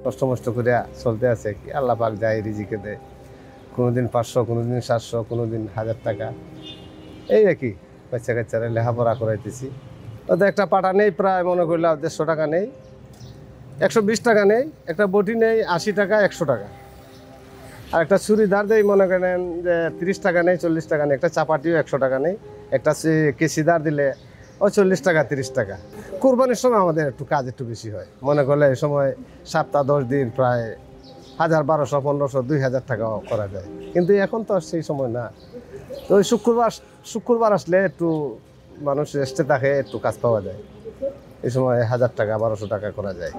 কষ্ট মষ্ট করে চলতে আছে কি, আল্লাহ পাক যায় রিজিকে দেয়, কোনোদিন 500, কোনোদিন 700, কোনোদিন 1000 টাকা, এই আর কি। বাচ্চা কাচ্চারা লেখাপড়া করাইতেছি। ওদের একটা পাটা নেই, প্রায় মনে করলে 150 টাকা নেই, 120 টাকা নেই, একটা বটি নেই 80 টাকা, 100 টাকা। আর একটা চুড়িদার দেয় মনে করেন যে 30 টাকা নেই, 40 টাকা নেই, একটা চাপাটিও 100 টাকা নেই, একটা কেসিদার দিলে ও 40 টাকা, 30 টাকা। কোরবানির সময় আমাদের একটু কাজ একটু বেশি হয়, মনে করলে এই সময় সপ্তাহ 10 দিন প্রায় 1000, 1200, 1500, 2000 টাকাও করা যায়। কিন্তু এখন তো আর সেই সময় না। তো ওই শুক্রবার আসলে একটু মানুষ রেস্টে থাকে, একটু কাজ পাওয়া যায়। এই সময় 1000 টাকা, 1200 টাকা করা যায়।